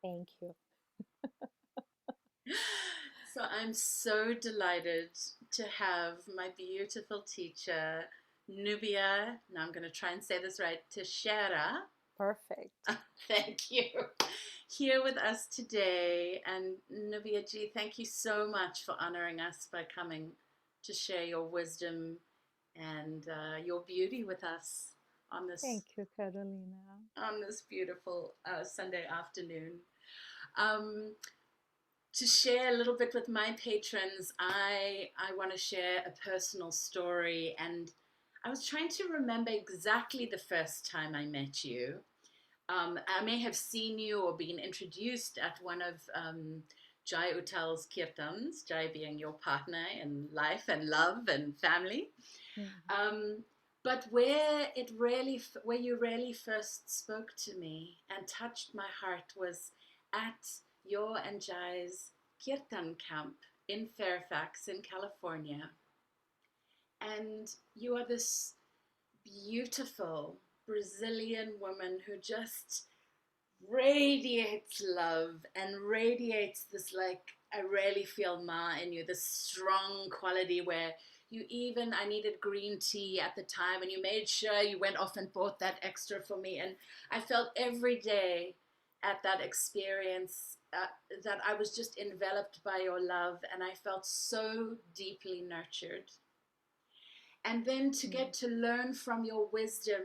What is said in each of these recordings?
Thank you. So I'm so delighted to have my beautiful teacher, Nubia. Now I'm going to try and say this right, Teixeira. Perfect. Thank you. Here with us today. And Nubia ji, thank you so much for honoring us by coming to share your wisdom and your beauty with us on this Thank you, Carolina. beautiful Sunday afternoon. Um, to share a little bit with my patrons, I want to share a personal story, and I was trying to remember exactly the first time I met you. I may have seen you or been introduced at one of Jai Utal's kirtans, Jai being your partner in life and love and family. Mhm. Um, but where you really first spoke to me and touched my heart was at your and Jai's kirtan camp in Fairfax in California. And you are this beautiful Brazilian woman who just radiates love and radiates this, like, I really feel ma in you, this strong quality where you even, I needed green tea at the time and you made sure you went off and bought that extra for me. And I felt every day at that experience that I was just enveloped by your love, and I felt so deeply nurtured. And then to Mm. get to learn from your wisdom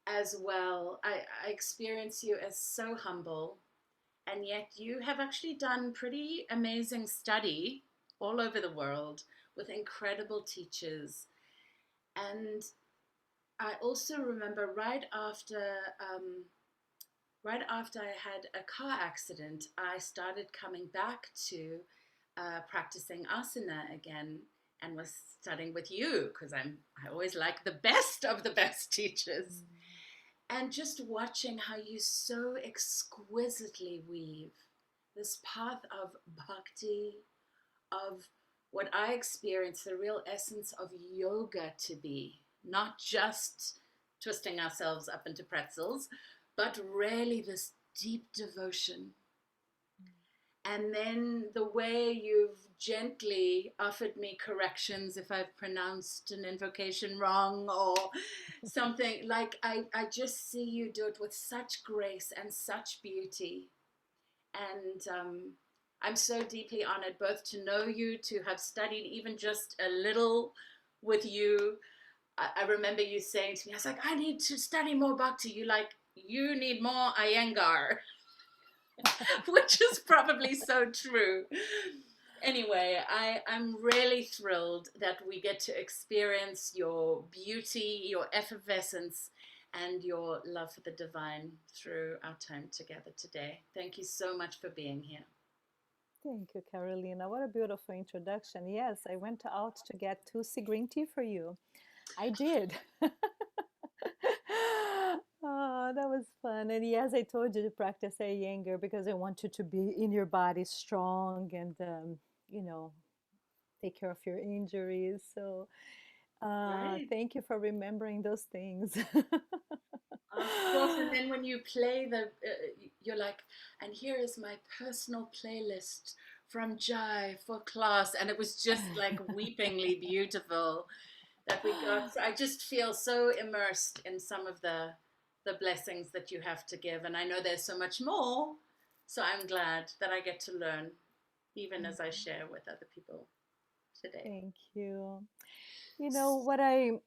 as well, I experience you as so humble, and yet you have actually done pretty amazing study all over the world with incredible teachers. And I also remember um, right after I had a car accident, I started coming back to practicing asana again, and was studying with you because I always like the best of the best teachers, Mm. and just watching how you so exquisitely weave this path of bhakti, of what I experience the real essence of yoga to be, not just twisting ourselves up into pretzels, but really this deep devotion. And then the way you've gently offered me corrections if I've pronounced an invocation wrong or something, like I just see you do it with such grace and such beauty. And I'm so deeply honored both to know you, to have studied even just a little with you. I remember you saying to me, I was like, I need to study more bhakti. You like, you need more Iyengar, which is probably so true. Anyway, I'm really thrilled that we get to experience your beauty, your effervescence, and your love for the divine through our time together today. Thank you so much for being here. Thank you, Carolina. What a beautiful introduction. Yes, I went out to get Tusi green tea for you. I did. Oh, that was fun. And yes, I told you to practice Iyengar because I want you to be in your body strong and, you know, take care of your injuries. So, Right. thank you for remembering those things. Of course. And then when you play you're like, and here is my personal playlist from Jai for class. And it was just like weepingly beautiful that we got. So I just feel so immersed in some of the blessings that you have to give. And I know there's so much more. So I'm glad that I get to learn even as I share with other people today. Thank you. You know what I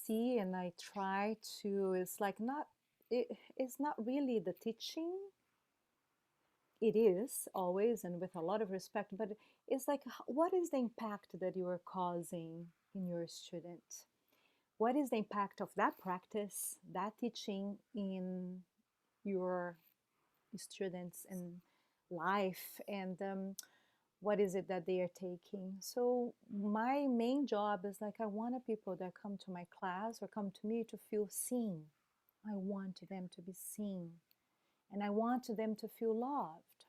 see and I try to is like not it, it's not really the teaching. It is always and with a lot of respect, but it's like what is the impact that you are causing in your student? What is the impact of that practice, that teaching in your students and life and what is it that they are taking. So my main job is like I want people that come to my class or come to me to feel seen. I want them to be seen and I want them to feel loved.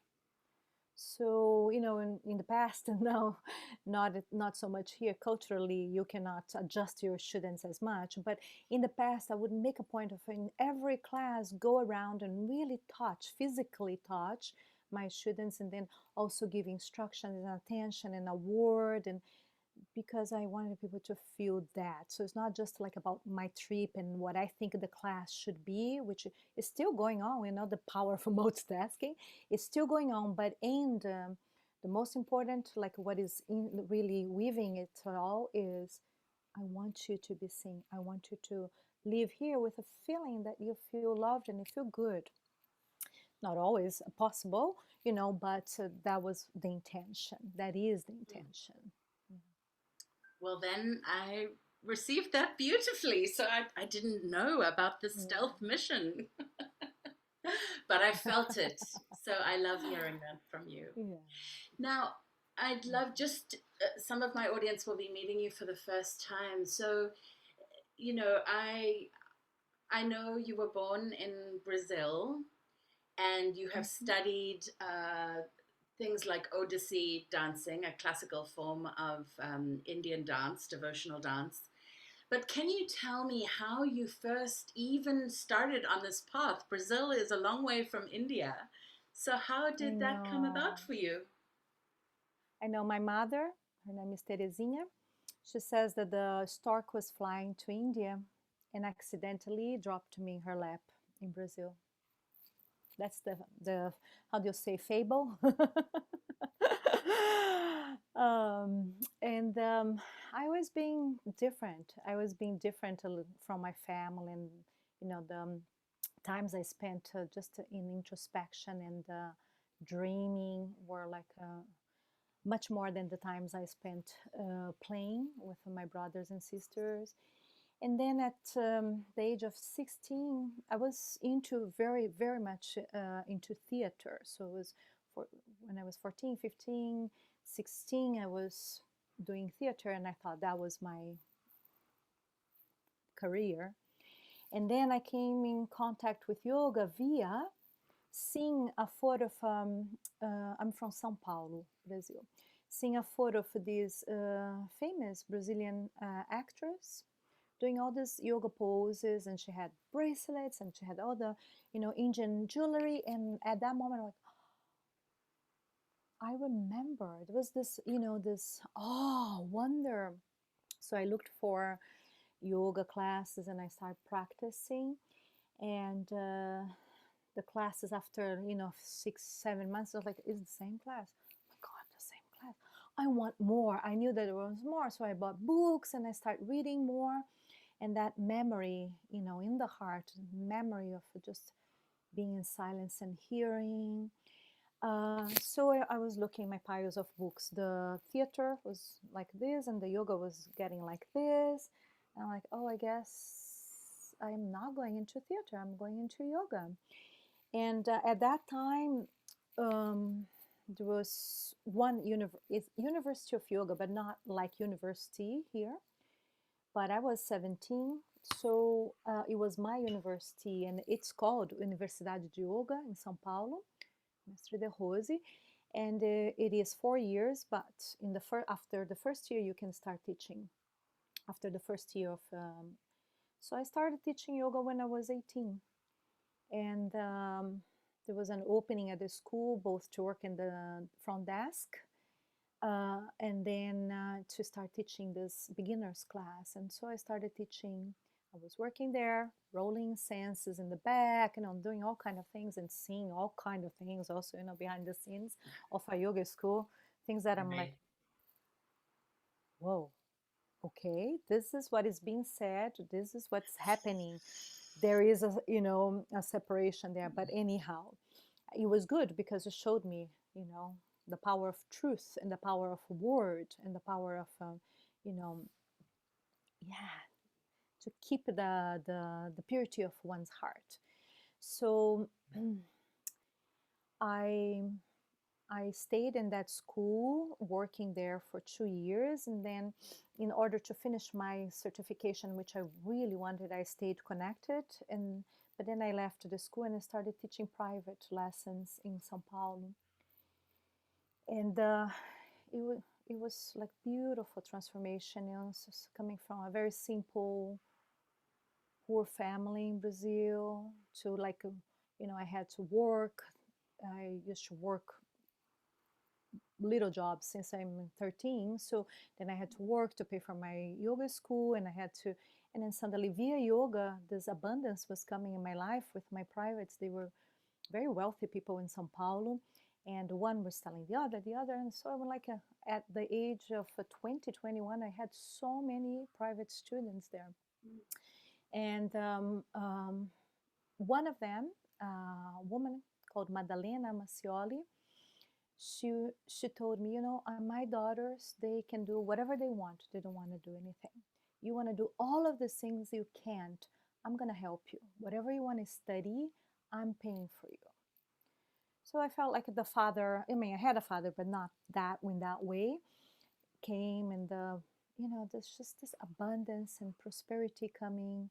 So, in the past, and now not so much here culturally, you cannot adjust your students as much. But in the past, I would make a point of in every class go around and really touch, physically touch my students, and then also give instructions and attention and a word, and because I wanted people to feel that. So it's not just like about my trip and what I think the class should be, which is still going on. The power of multitasking is still going on. But the most important, like what is really weaving it all, is I want you to be seen. I want you to live here with a feeling that you feel loved and you feel good. Not always possible, but that was the intention. That is the intention. Well, then I received that beautifully. So I didn't know about the Yeah. stealth mission, but I felt it. So I love hearing that from you. Yeah. Now, I'd love just some of my audience will be meeting you for the first time. So, I know you were born in Brazil and you have Mhm. studied things like Odissi dancing, a classical form of Indian dance, devotional dance. But can you tell me how you first even started on this path? Brazil is a long way from India. So, how I did that come about know. for you? I know my mother, her name is Terezinha. She says that the stork was flying to India and accidentally dropped me in her lap in Brazil. That's the how do you say, fable? And I was being different. I was being different from my family, and the times I spent just in introspection and dreaming were like much more than the times I spent playing with my brothers and sisters. And then at the age of 16, I was into very, very much into theater. So it was when I was 14, 15, 16, I was doing theater, and I thought that was my career. And then I came in contact with yoga via seeing a photo of, I'm from São Paulo, Brazil, seeing a photo of this famous Brazilian actress doing all these yoga poses, and she had bracelets and she had all the Indian jewelry. And at that moment, like, I remember it was this this wonder. So I looked for yoga classes and I started practicing. And the classes after 6 7 months, I was like, it's the same class. Oh my god, the same class. I want more. I knew that there was more, so I bought books and I started reading more. And that memory, in the heart, memory of just being in silence and hearing. So I was looking my piles of books. The theater was like this, and the yoga was getting like this. And I'm like, oh, I guess I'm not going into theater. I'm going into yoga. And at that time, there was one University of Yoga, but not like university here. But I was 17, so it was my university, and it's called Universidade de Yoga in São Paulo, Mestre de Rose, and it is 4 years. But after the first year, you can start teaching. After the first year of, so I started teaching yoga when I was 18, and there was an opening at the school, both to work in the front desk and then to start teaching this beginners class. And so I started teaching. I was working there, rolling senses in the back, and I'm doing all kind of things and seeing all kind of things also, behind the scenes of a yoga school, things that I'm like, Right. whoa, okay, this is what is being said, this is what's happening. There is a separation there, but anyhow, it was good because it showed me the power of truth and the power of word and the power of you know yeah, to keep the purity of one's heart. So i I stayed in that school working there for 2 years, and then in order to finish my certification, which I really wanted, I stayed connected. And but then I left the school and I started teaching private lessons in Sao Paulo. And it was like beautiful transformation. You know, coming from a very simple, poor family in Brazil to like, you know, I had to work. I used to work little jobs since I'm 13. So then I had to work to pay for my yoga school, and I had to, and then suddenly via yoga, this abundance was coming in my life with my privates. They were very wealthy people in Sao Paulo, and one was telling the other. And so I was like, at the age of 20, 21, I had so many private students there. And one of them, a woman called Madalena Macioli, she told me, you know, my daughters, they can do whatever they want. They don't want to do anything. You want to do all of the things you can't. I'm gonna help you. Whatever you want to study, I'm paying for you. So I felt like the father. I mean, I had a father, but not that in that way. Came and the, you know, there's just this abundance and prosperity coming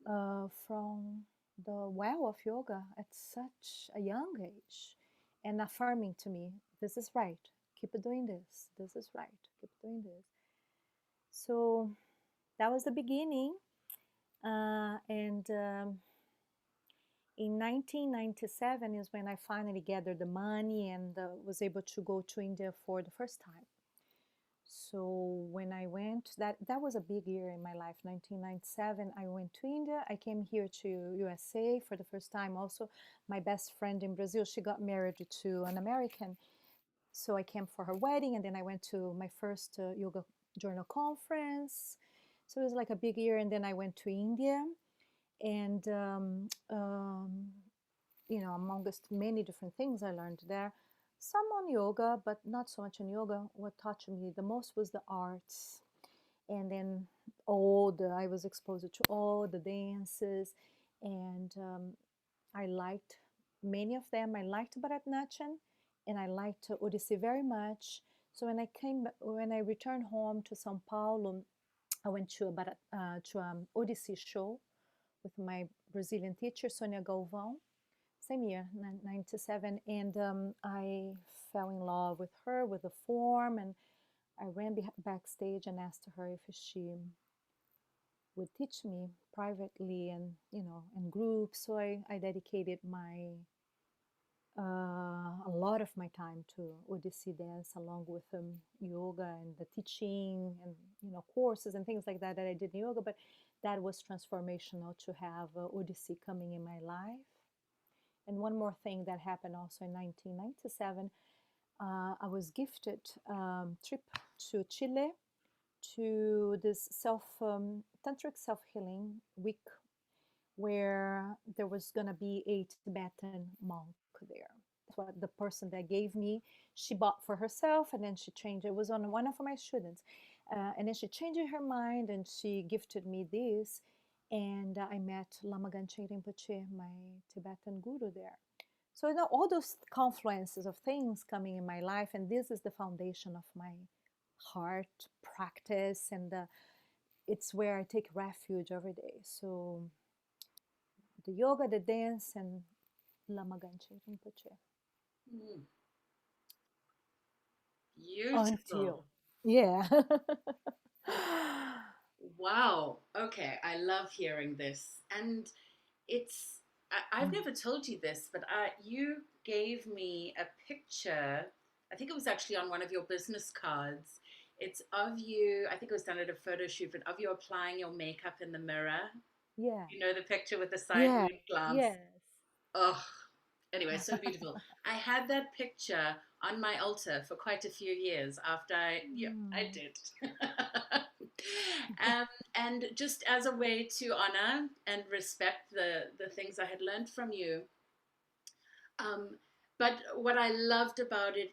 from the well of yoga at such a young age, and affirming to me, this is right, keep doing this, this is right, keep doing this. So that was the beginning. And in 1997 is when I finally gathered the money and was able to go to India for the first time. So when I went, that was a big year in my life. 1997, I went to India. I came here to USA for the first time. Also, my best friend in Brazil, she got married to an American. So I came for her wedding, and then I went to my first yoga journal conference. So it was like a big year. And then I went to India, and you know, amongst many different things I learned there, some on yoga, but not so much on yoga. What touched me the most was the arts. And then I was exposed to all the dances, and I liked many of them. I liked Bharatanatyam, and I liked Odissi very much. So when I returned home to São Paulo, I went to Odissi show with my Brazilian teacher, Sonia Galvão, same year, 97. And I fell in love with her, with the form. And I ran backstage and asked her if she would teach me privately and, you know, in groups. So I dedicated a lot of my time to Odissi dance, along with yoga and the teaching and, you know, courses and things like that I did in yoga. But that was transformational to have Odissi coming in my life. And one more thing that happened also in 1997, I was gifted trip to Chile to this tantric self-healing week, where there was going to be a Tibetan monk there. That's what the person that gave me, she bought for herself, and then she changed. It was on one of my students. And then she changed her mind, and she gifted me this. And I met Lama Ganchen Rinpoche, my Tibetan guru there. So, you know, all those confluences of things coming in my life, and this is the foundation of my heart practice, and it's where I take refuge every day. So the yoga, the dance, and Lama Ganchen Rinpoche. Mm, Until, beautiful. yeah. Wow. Okay, I love hearing this. And it's, I've never told you this, but you gave me a picture. I think it was actually on one of your business cards. It's of you, I think it was done at a photo shoot, but of you applying your makeup in the mirror. Yeah. You know the picture with the side Yeah. lip gloves. Yes. Oh, anyway, so beautiful. I had that picture on my altar for quite a few years after yeah, I Mm. did. um, and just as a way to honor and respect the things I had learned from you. Um, but what I loved about the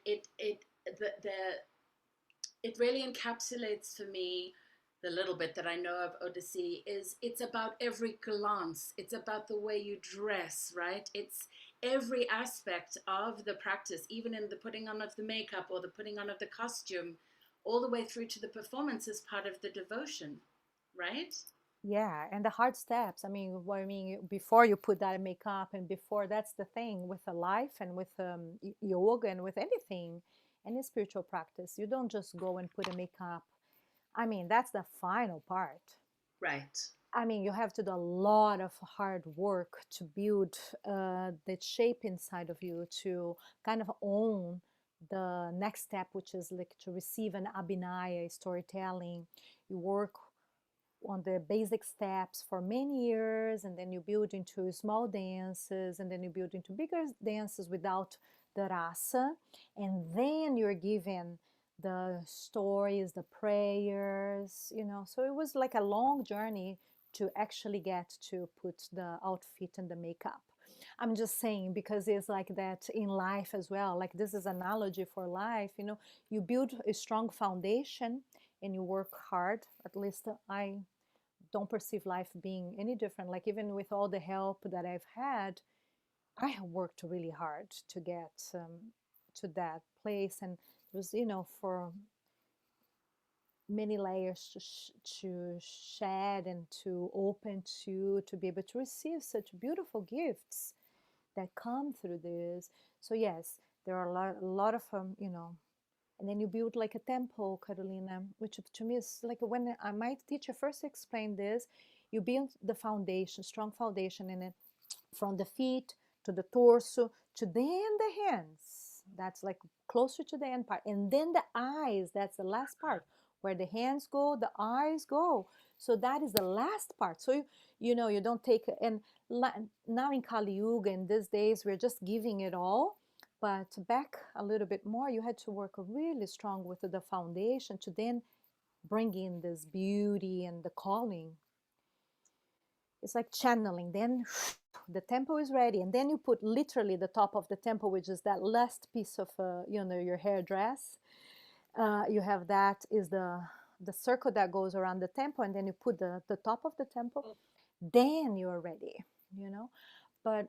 it really encapsulates for me the little bit that I know of Odissi is it's about every glance. It's about the way you dress, right? It's every aspect of the practice, even in the putting on of the makeup or the putting on of the costume, all the way through to the performance is part of the devotion, right? Yeah, and the hard steps. I mean, what I mean, before you put that makeup, and before, that's the thing with a life and with yoga and with anything. any spiritual practice, you don't just go and put a makeup. I mean, that's the final part. Right. I mean, you have to do a lot of hard work to build the shape inside of you to kind of own the next step, which is like to receive an abhinaya storytelling. You work on the basic steps for many years, and then you build into small dances, and then you build into bigger dances without the rasa, and then you're given the stories, the prayers, so it was like a long journey to actually get to put the outfit and the makeup. I'm just saying because it's like that in life as well. Like this is analogy for life. You build a strong foundation and you work hard. At least I don't perceive life being any different. Like even with all the help that I've had, I have worked really hard to get to that place, and it was for many layers to shed and to open to be able to receive such beautiful gifts that come through this. So yes, there are a lot of and then you build like a temple, Carolina, which to me is like when my teacher first explained this, you build the foundation, strong foundation in it, from the feet to the torso to then the hands. That's like closer to the end part. And then the eyes, that's the last part. Where the hands go, the eyes go. So that is the last part. So you don't take, and now in Kali Yuga in these days we're just giving it all. But back a little bit more, you had to work really strong with the foundation to then bring in this beauty and the calling. It's like channeling. Then the temple is ready, and then you put literally the top of the temple, which is that last piece of your hair dress. You have that is the circle that goes around the temple, and then you put the top of the temple. Then you are ready. But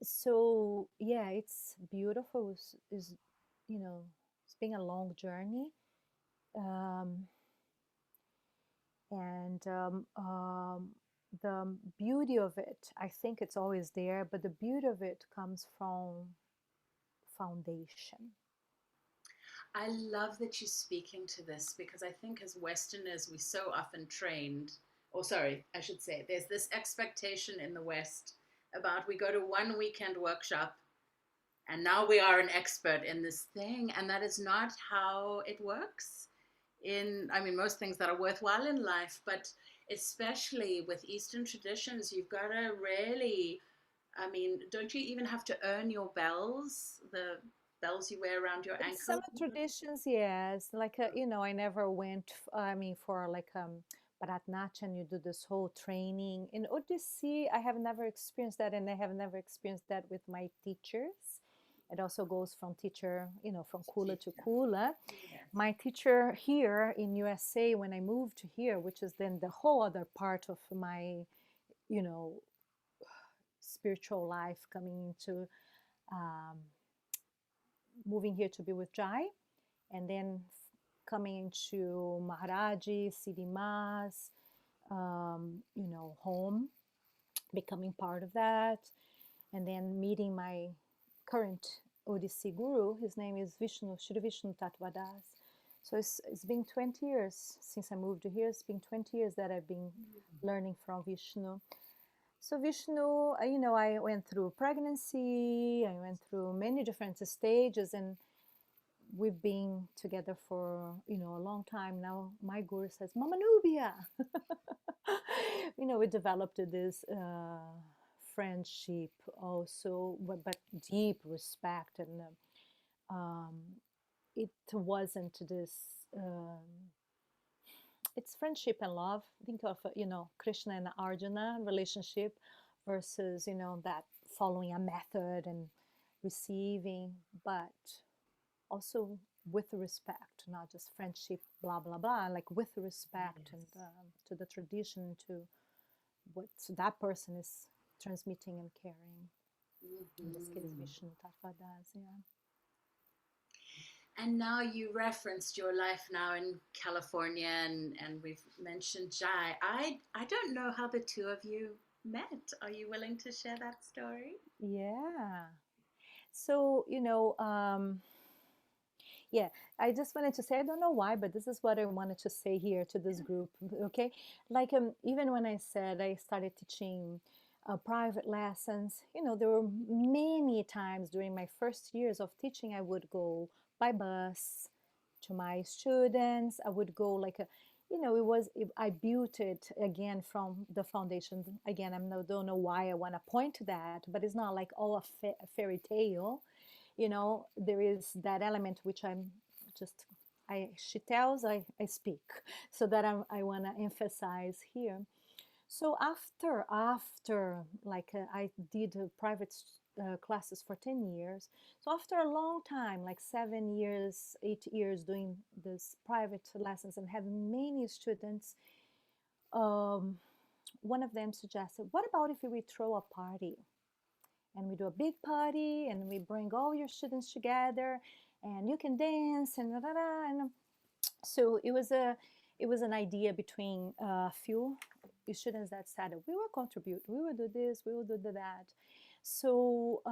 so yeah, it's beautiful. Is it's been a long journey, um, and the beauty of it, I think it's always there, but the beauty of it comes from foundation. I love that you're speaking to this because I think as Westerners, we so often trained, or sorry, I should say, there's this expectation in the West about we go to one weekend workshop and now we are an expert in this thing. And that is not how it works I mean, most things that are worthwhile in life, but especially with Eastern traditions, you've got to really, I mean, don't you even have to earn your bells, the bells you wear around your In some ankle? traditions, yes. Like I never went. I mean, for like Bharatanatyam, you do this whole training. In Odissi, I have never experienced that, and I have never experienced that with my teachers. It also goes from teacher, from kula to kula. Yes. My teacher here in USA, when I moved here, which is then the whole other part of my, you know, spiritual life coming into um, moving here to be with Jai, and then coming into Maharaji, Siddhimas, home, becoming part of that, and then meeting my current Odissi guru. His name is Vishnu, Shri Vishnu Tattvadas. So it's been 20 years since I moved here. It's been 20 years that I've been learning from Vishnu. So Vishnu, I went through pregnancy, I went through many different stages, and we've been together for a long time now. My guru says, Mama Nubia. We developed this friendship also, but deep respect, and um, it wasn't this it's friendship and love. Think of Krishna and Arjuna relationship versus that following a method and receiving, but also with respect, not just friendship, blah blah blah. Like with respect, Yes. and to the tradition, to what that person is transmitting and carrying. In this case, Mm-hmm. Vishnu Tattvadas. Yeah. And now you referenced your life now in California, and we've mentioned Jai. I don't know how the two of you met. Are you willing to share that story? Yeah. So Yeah, I just wanted to say, I don't know why, but this is what I wanted to say here to this group. Okay, like even when I said I started teaching private lessons, there were many times during my first years of teaching I would go by bus to my students. I would go like a, I built it again from the foundation. Again, don't know why I want to point to that, but it's not like all a fairy tale. There is that element which just she tells, I speak, so that I want to emphasize here. So after like I did private classes for 10 years. So after a long time, like 7 years, 8 years doing this private lessons and having many students, um, one of them suggested, what about if we throw a party, and we do a big party and we bring all your students together and you can dance and da, da, da, and so it was an idea between a few students that said we will contribute, we will do this, we will do that. So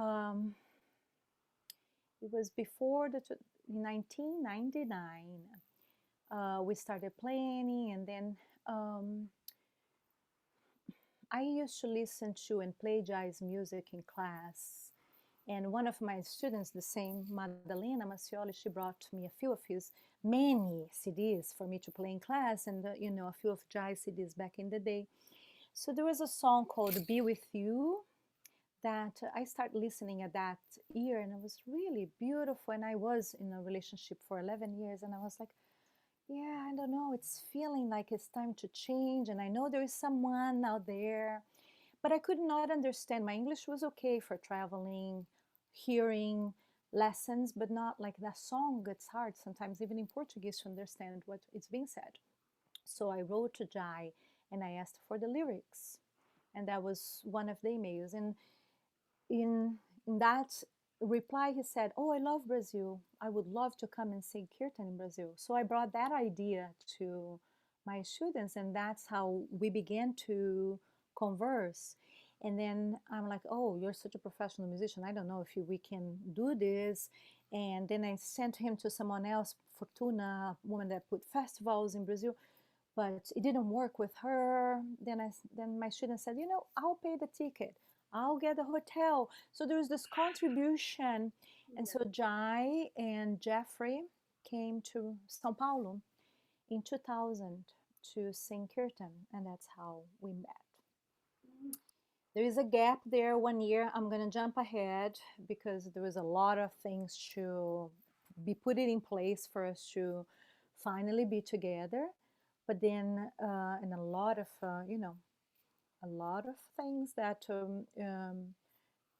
it was before the 1999. We started planning, and then um, I used to listen to and play jazz music in class. And one of my students, the same Madalena Macioli, she brought me a few of his many CDs for me to play in class, and a few of jazz CDs back in the day. So there was a song called "Be With You" that I started listening at that year, and it was really beautiful. And I was in a relationship for 11 years, and I was like, yeah, I don't know, it's feeling like it's time to change, and I know there is someone out there, but I could not understand. My English was okay for traveling, hearing lessons, but not like that song. It's hard sometimes, even in Portuguese, to understand what is being said. So I wrote to Jai and I asked for the lyrics. And that was one of the emails. And in, in that reply, he said, oh, I love Brazil. I would love to come and sing kirtan in Brazil. So I brought that idea to my students, and that's how we began to converse. And then I'm like, oh, you're such a professional musician. I don't know if we can do this. And then I sent him to someone else, Fortuna, a woman that put festivals in Brazil, but it didn't work with her. Then my student said, I'll pay the ticket, I'll get the hotel. So there was this contribution. And Yeah. so Jai and Jeffrey came to São Paulo in 2000 to sing kirtan, and that's how we met. Mm. There is a gap there, 1 year. I'm going to jump ahead because there was a lot of things to be put it in place for us to finally be together. But then, and a lot of things that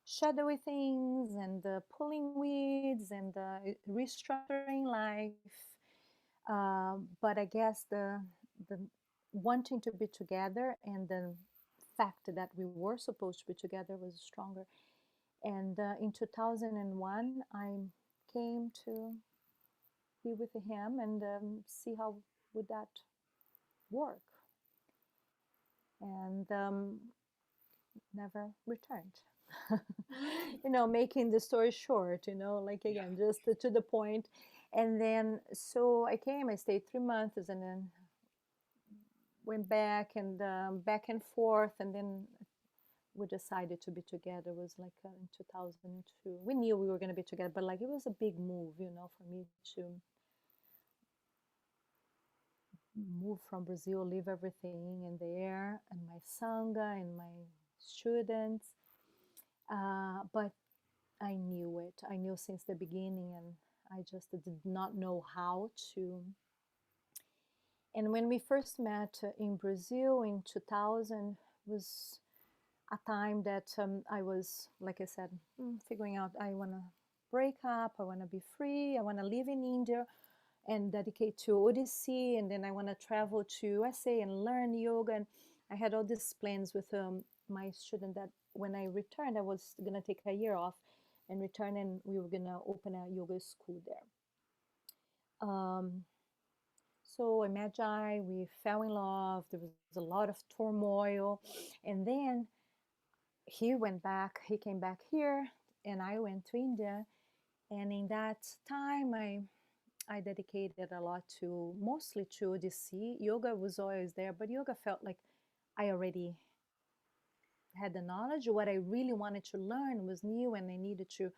shadowy things, and pulling weeds, and restructuring life. But I guess the wanting to be together and the fact that we were supposed to be together was stronger. And in 2001, I came to be with him and see how would that work, and never returned. Mm. Making the story short, like Yeah. again, just to the point. And then, so I came, I stayed 3 months, and then went back and forth. And then we decided to be together. It was like in 2002. We knew we were going to be together, but like it was a big move, for me to move from Brazil, leave everything in there, and my sangha and my students. But I knew it. I knew since the beginning, and I just did not know how to. And when we first met in Brazil in 2000, was a time that I was, like I said, figuring out I want to break up, I want to be free, I want to live in India and dedicate to Odissi, and then I want to travel to USA and learn yoga. And I had all these plans with my student that when I returned, I was going to take a year off and return, and we were going to open a yoga school there. So I met Jai, we fell in love, there was a lot of turmoil. And then he came back here, and I went to India. And in that time, I dedicated a lot to, mostly to Odissi. Yoga was always there, but yoga felt like I already had the knowledge. What I really wanted to learn was new, and I needed to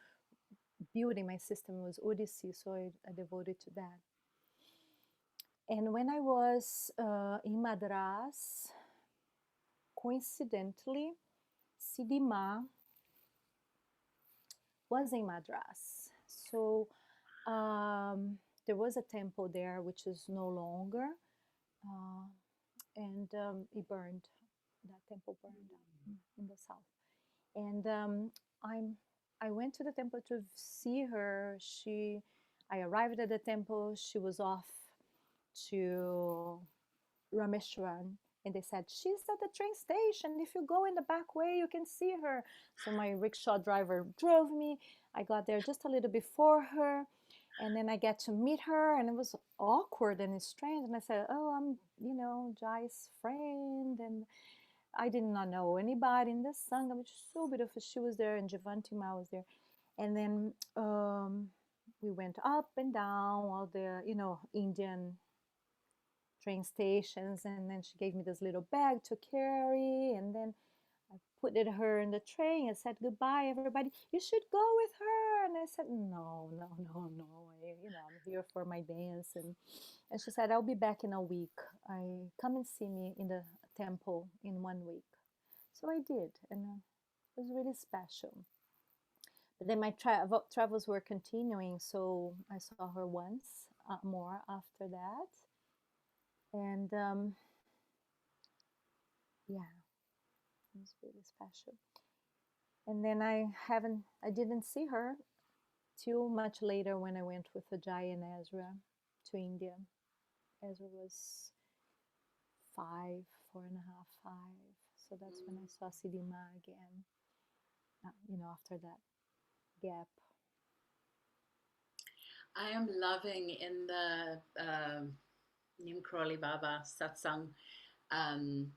build in my system was Odissi, so I devoted to that. And when I was in Madras, coincidentally, Sidima was in Madras. So there was a temple there, which is no longer, uh, and it burned. That temple burned in the south. And I'm I went to the temple to see her. I arrived at the temple. She was off to Rameshwaran, and they said she's at the train station. If you go in the back way, you can see her. So my rickshaw driver drove me. I got there just a little before her, and then I get to meet her, and it was awkward and strange. And I said, "Oh, I'm Jai's friend," and I did not know anybody in the sangha, which is so beautiful. She was there, and Javantima was there, and then we went up and down all the Indian train stations, and then she gave me this little bag to carry, and then I put it her in the train and said goodbye, everybody. You should go with her. And I said, no, no, no, no. I'm here for my dance. And she said, I'll be back in a week. I come and see me in the temple in 1 week. So I did, and it was really special. But then my travels were continuing, so I saw her once more after that, and yeah, it was really special. And then I didn't see her till much later when I went with Ajay and Ezra to India. Ezra was 5, 4.5, 5. So that's when I saw Sidima again. After that gap. I am loving in the Nim Crawley Baba satsang, um,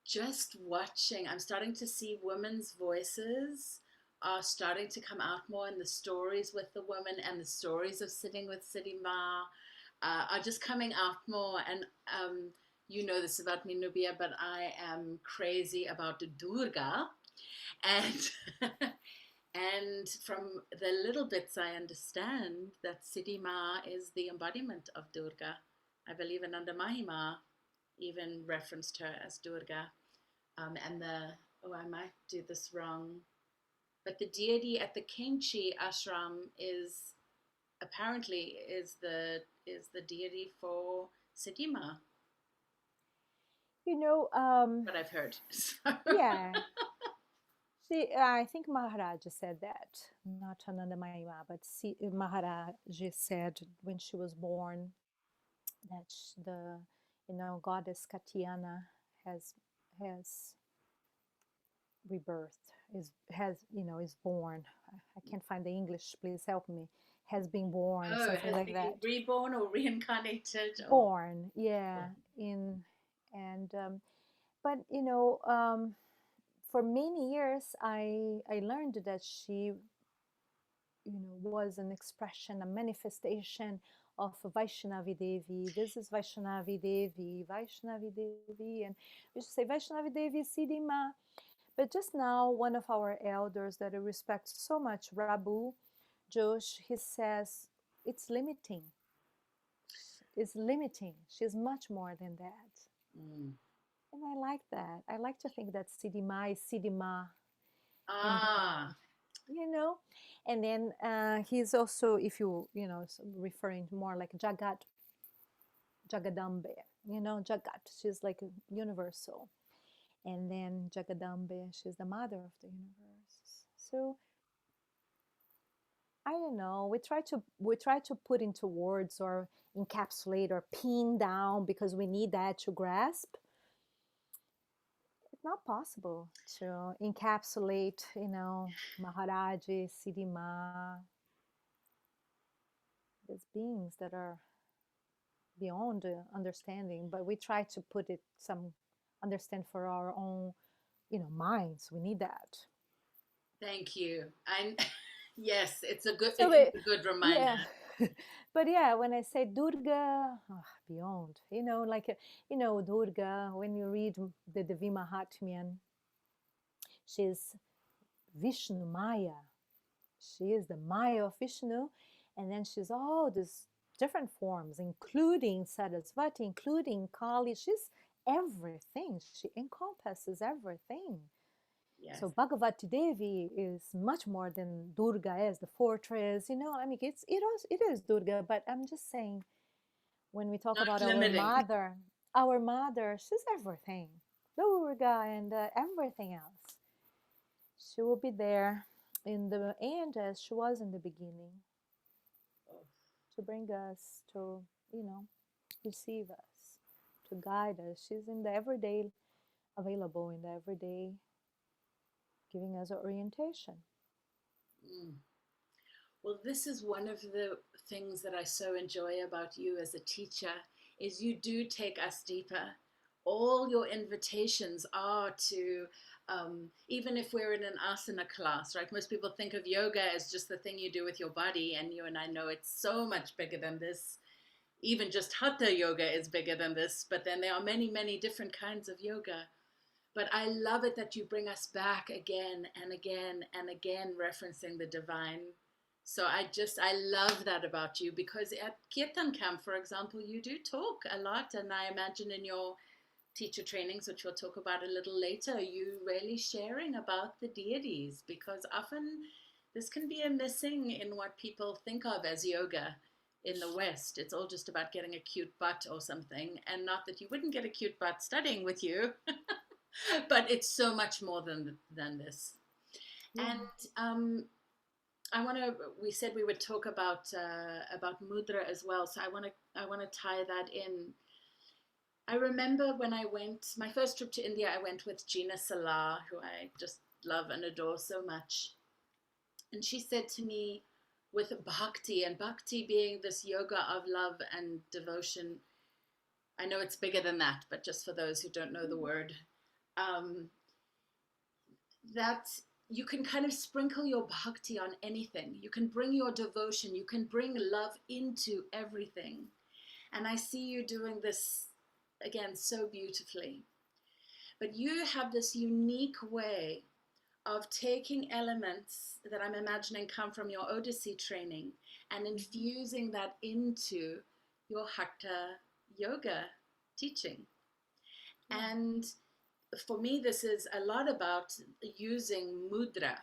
just watching. I'm starting to see women's voices are starting to come out more, in the stories with the women, and the stories of sitting with Sidima are just coming out more. And you know this about me, Nubia, but I am crazy about Durga, and and from the little bits I understand, that Siddhima is the embodiment of Durga. I believe Ananda Mahima even referenced her as Durga. And I might do this wrong, but the deity at the Kenchi ashram is apparently is the deity for Siddhima. What I've heard. Yeah. I think Maharaj said that, not Ananda Mahima, but Maharaj said when she was born that the goddess Katyana has rebirth, is born. I can't find the English. Please help me. Has been born, something has like been that. reborn or reincarnated? Born, yeah. In and but for many years I learned that she was an expression, a manifestation of Vaishnavi Devi. This is Vaishnavi Devi, Vaishnavi Devi, and we should say Vaishnavi Devi Siddhima. But just now, one of our elders that I respect so much, Rabu Josh, he says it's limiting. It's limiting. She's much more than that. Mm. And I like that. I like to think that Siddhima is Siddhima. Ah. And then he's also, if referring more like Jagadambe, Jagat, she's like universal. And then Jagadambe, she's the mother of the universe. So I don't know. We try to put into words or encapsulate or pin down because we need that to grasp. It's not possible to encapsulate, Maharaji, Siddhima, these beings that are beyond understanding. But we try to put it some understand for our own, minds. We need that. Thank you. And yes, it's a good So it's a good reminder. yeah. But yeah, when I say Durga, beyond, like, Durga, when you read the Devi Mahatmyan, she's Vishnu Maya. She is the Maya of Vishnu. And then she's all these different forms, including Sarasvati, including Kali. She's everything. She encompasses everything. Yes. So Bhagavati Devi is much more than Durga as the fortress. I mean, it is Durga, but I'm just saying when we talk Not about limiting. our mother, she's everything. Durga and everything else. She will be there in the end as she was in the beginning to bring us to, you know, receive us, to guide us. She's in the everyday, available in the everyday, giving us orientation. Mm. Well, this is one of the things that I so enjoy about you as a teacher is you do take us deeper. All your invitations are to, even if we're in an asana class, right? Most people think of yoga as just the thing you do with your body, and you and I know it's so much bigger than this. Even just hatha yoga is bigger than this, but then there are many, many different kinds of yoga. But I love it that you bring us back again and again and again, referencing the divine. So I love that about you because at Kirtan camp, for example, you do talk a lot. And I imagine in your teacher trainings, which we'll talk about a little later, you really sharing about the deities because often this can be a missing in what people think of as yoga in the West. It's all just about getting a cute butt or something, and not that you wouldn't get a cute butt studying with you, but it's so much more than this. Yeah. And um, I want to. We said we would talk about mudra as well, so I want to tie that in. I remember when I went my first trip to India. I went with Gina Salah, who I just love and adore so much, and she said to me, with bhakti, and bhakti being this yoga of love and devotion. I know it's bigger than that, but just for those who don't know the word, um, that you can kind of sprinkle your bhakti on anything. You can bring your devotion, you can bring love into everything. And I see you doing this again so beautifully. But you have this unique way of taking elements that I'm imagining come from your Odissi training and Mhm. infusing that into your Hatha yoga teaching. Yeah. And for me, this is a lot about using mudra.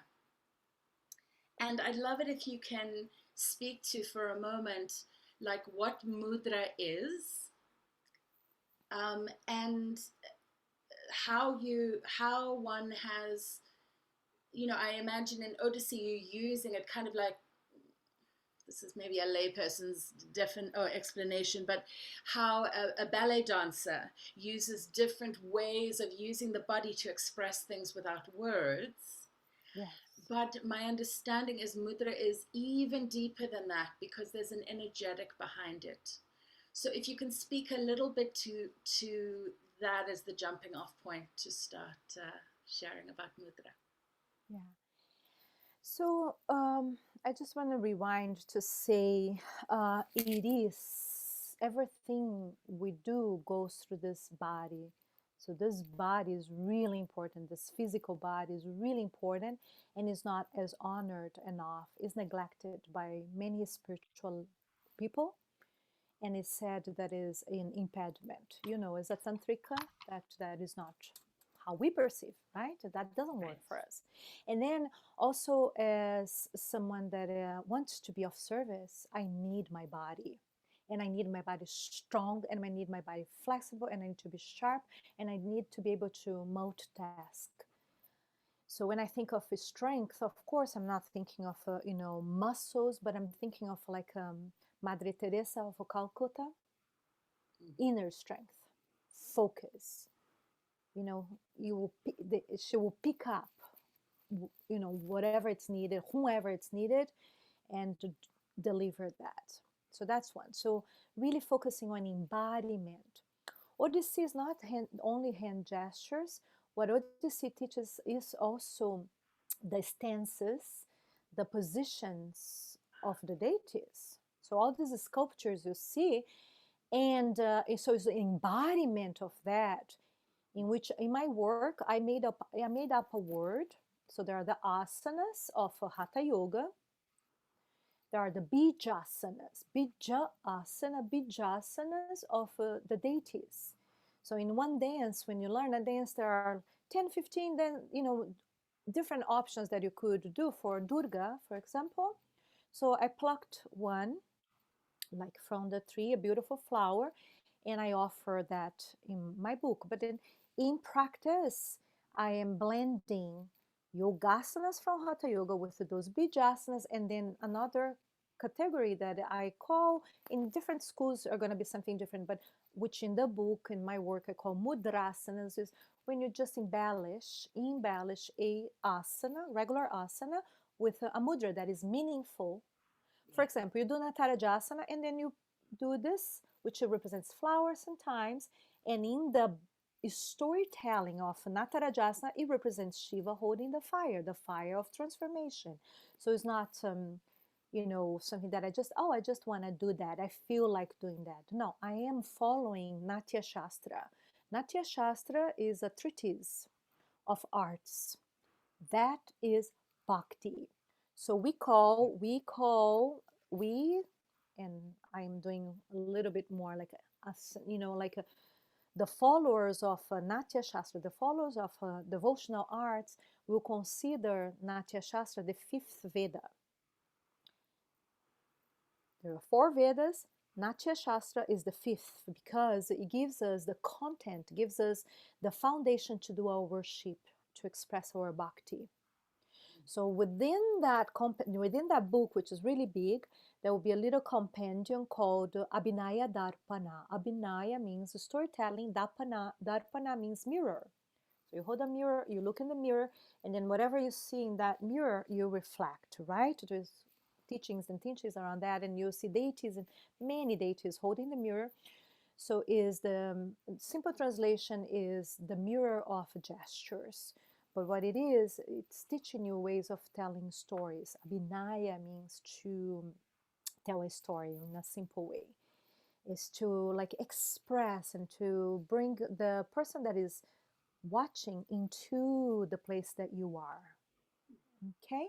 And I'd love it if you can speak to for a moment, like what mudra is, and how one has, I imagine in Odissi you using it kind of like, this is maybe a layperson's explanation, but how a ballet dancer uses different ways of using the body to express things without words. Yes. But my understanding is mudra is even deeper than that because there's an energetic behind it. So if you can speak a little bit to that as the jumping off point to start sharing about mudra. Yeah. So I just want to rewind to say it is everything we do goes through this body. So this body is really important. This physical body is really important and is not as honored enough, is neglected by many spiritual people. And is said that is an impediment. As a tantrika, that is not how we perceive, right? That doesn't work Right. for us. And then also as someone that wants to be of service, I need my body. And I need my body strong, and I need my body flexible, and I need to be sharp, and I need to be able to multitask. So when I think of strength, of course, I'm not thinking of muscles, but I'm thinking of like Madre Teresa of Calcutta, inner strength, focus. You know, she will pick up, whatever it's needed, whoever it's needed, and to deliver that. So that's one. So really focusing on embodiment. Odissi is not only hand gestures. What Odissi teaches is also the stances, the positions of the deities. So all these sculptures you see, and so it's the embodiment of that, in which in my work I made up a word. So there are the asanas of hatha yoga. There are the bijasanas, bijasanas of the deities. So in one dance, when you learn a dance, there are 10, 15, then, different options that you could do for Durga, for example. So I plucked one, like from the tree, a beautiful flower, and I offer that in my book. But then in practice, I am blending yogasanas from Hatha Yoga with those bijasanas, and then another category that I call, in different schools are going to be something different, but which in the book, in my work, I call mudrasanas, is when you just embellish a asana, regular asana, with a mudra that is meaningful. For Yeah. example, you do Natarajasana and then you do this, which represents flowers sometimes. And in the storytelling of Natarajasana, it represents Shiva holding the fire of transformation. So it's not, something that I just want to do that. I feel like doing that. No, I am following Natya Shastra. Natya Shastra is a treatise of arts. That is bhakti. So we, and I'm doing a little bit more like the followers of Natya Shastra, the followers of devotional arts will consider Natya Shastra the fifth Veda. There are four Vedas. Natya Shastra is the fifth because it gives us the content, gives us the foundation to do our worship, to express our bhakti. So within that book, which is really big, there will be a little compendium called Abhinaya Darpana. Abhinaya means storytelling. Darpana means mirror. So you hold a mirror, you look in the mirror, and then whatever you see in that mirror, you reflect, right? There's teachings and teachings around that, and you see deities and many deities holding the mirror. So is the simple translation is the mirror of gestures. But what it is, it's teaching you ways of telling stories. Abhinaya means to tell a story in a simple way. Is to like express and to bring the person that is watching into the place that you are. Okay?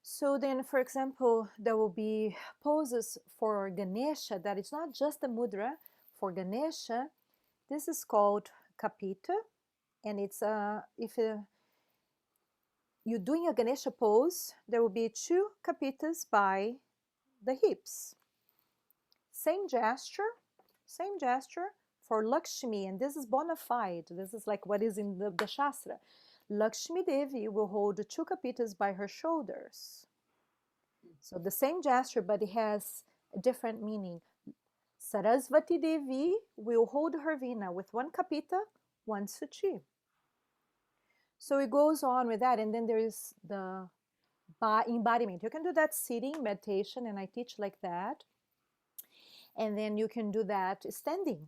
So then, for example, there will be poses for Ganesha that is not just a mudra. For Ganesha, this is called kapita, and it's if you're doing a Ganesha pose, there will be two kapitas by the hips. Same gesture for Lakshmi, and this is bona fide. This is like what is in the Shastra. Lakshmi Devi will hold two kapitas by her shoulders. So the same gesture, but it has a different meaning. Sarasvati Devi will hold her veena with one kapita, one suchi. So it goes on with that, and then there is the embodiment. You can do that sitting meditation, and I teach like that. And then you can do that standing,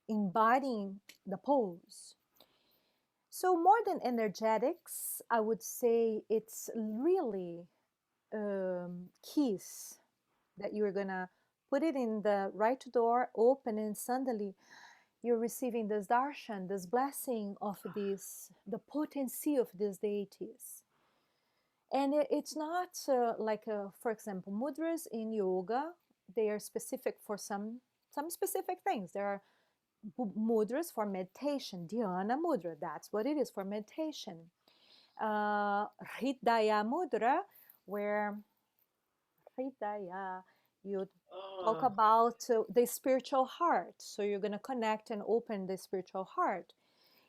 embodying the pose. So more than energetics, I would say it's really keys that you're gonna put it in the right door, open, and suddenly you're receiving this darshan, this blessing of this, the potency of these deities. And it's not for example, mudras in yoga, they are specific for some specific things. There are mudras for meditation, dhyana mudra, that's what it is for meditation. Hridaya mudra, where Hridaya, you talk Oh, about the spiritual heart. So you're going to connect and open the spiritual heart,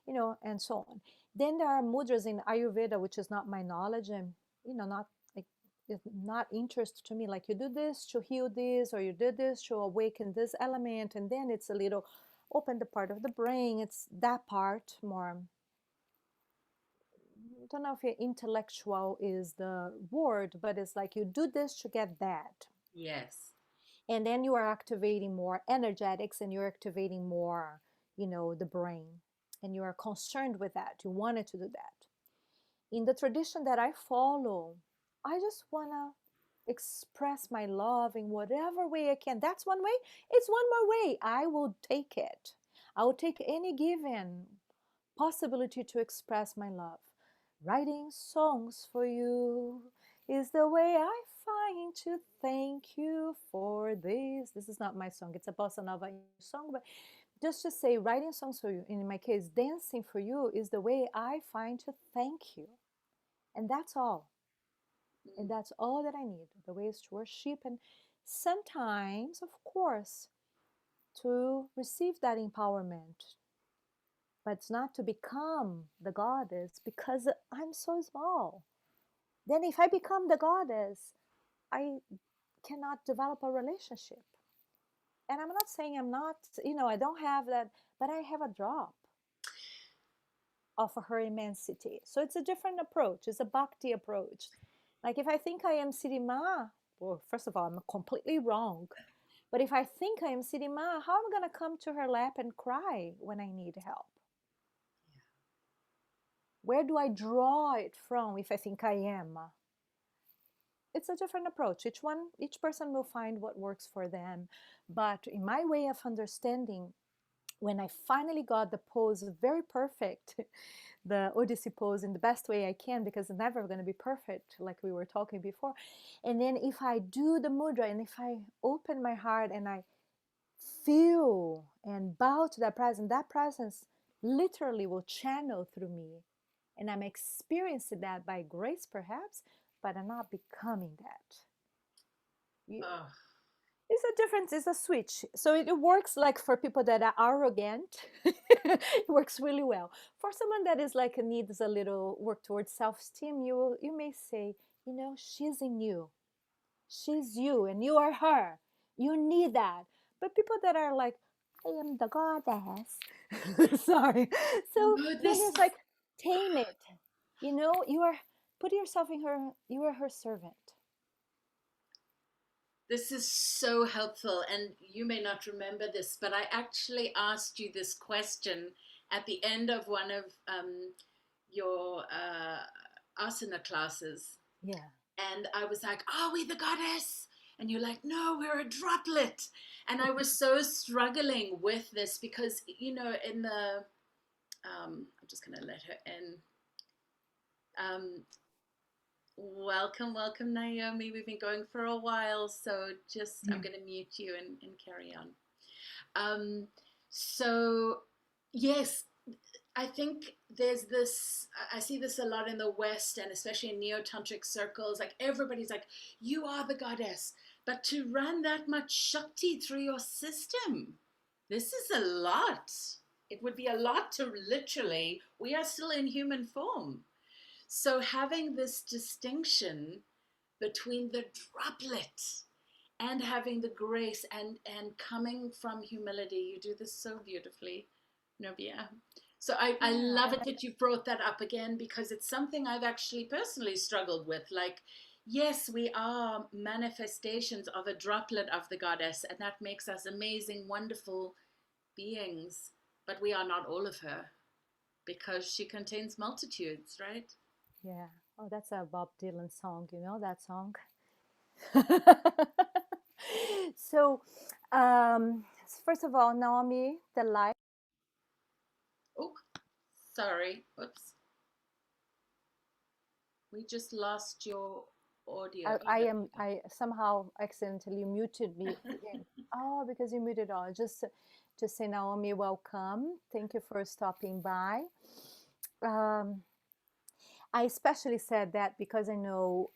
and so on. Then there are mudras in Ayurveda, which is not my knowledge, and not like it's not interest to me. Like you do this to heal this, or you did this to awaken this element, and then it's a little open the part of the brain. It's that part more. I don't know if intellectual is the word, but it's like you do this to get that. yes. And then you are activating more energetics and you're activating more, the brain. And you are concerned with that. You wanted to do that. In the tradition that I follow, I just want to express my love in whatever way I can. That's one way. It's one more way. I will take it. I will take any given possibility to express my love. Writing songs for you is the way I find to thank you for this. This is not my song, it's a bossa nova song, but just to say, writing songs for you, in my case, dancing for you is the way I find to thank you. And that's all. And Mm. that's all that I need. The way is to worship, and sometimes, of course, to receive that empowerment, but it's not to become the goddess because I'm so small. Then, if I become the goddess, I cannot develop a relationship. And I'm not saying I'm not, I don't have that, but I have a drop of her immensity. So it's a different approach. It's a bhakti approach. Like if I think I am Siddhima, well, first of all, I'm completely wrong. But if I think I am Siddhima, how am I going to come to her lap and cry when I need help? Where do I draw it from if I think I am? It's a different approach. Each person will find what works for them. But in my way of understanding, when I finally got the pose very perfect, the Odissi pose in the best way I can, because it's never going to be perfect, like we were talking before. And then if I do the mudra and if I open my heart and I feel and bow to that presence literally will channel through me. And I'm experiencing that by grace, perhaps, but I'm not becoming that. You, Oh, it's a difference, it's a switch. So it works like for people that are arrogant, it works really well. For someone that is like needs a little work towards self-esteem, you may say, she's in you. She's you and you are her. You need that. But people that are like, I am the goddess. Sorry. So no, then this it's like, tame it. You are put yourself in her, you are her servant. this is so helpful, and you may not remember this, but I actually asked you this question at the end of one of your asana classes, Yeah. and I was like, "Are we the goddess?" And you're like, "No, we're a droplet." And I was so struggling with this because in the I'm just gonna let her in. Welcome, welcome, Naomi. We've been going for a while, so just I'm Mm. going to mute you and carry on. Um, so, yes, I think there's this, I see this a lot in the West and especially in neo tantric circles. Like everybody's like, you are the goddess. But to run that much Shakti through your system, this is a lot. It would be a lot to literally, we are still in human form. So having this distinction between the droplet and having the grace and coming from humility, you do this so beautifully, Nubia. So I Yeah. love it that you brought that up again because it's something I've actually personally struggled with. Like, yes, we are manifestations of a droplet of the goddess, and that makes us amazing, wonderful beings, but we are not all of her because she contains multitudes, right? Yeah. Oh, that's a Bob Dylan song. You know that song? So, um, first of all, Naomi, the light. Oh, sorry. Oops. We just lost your audio. Oh, there I somehow accidentally muted me again. Oh, because you muted all. Just say, Naomi, welcome. Thank you for stopping by. Um, I especially said that because I know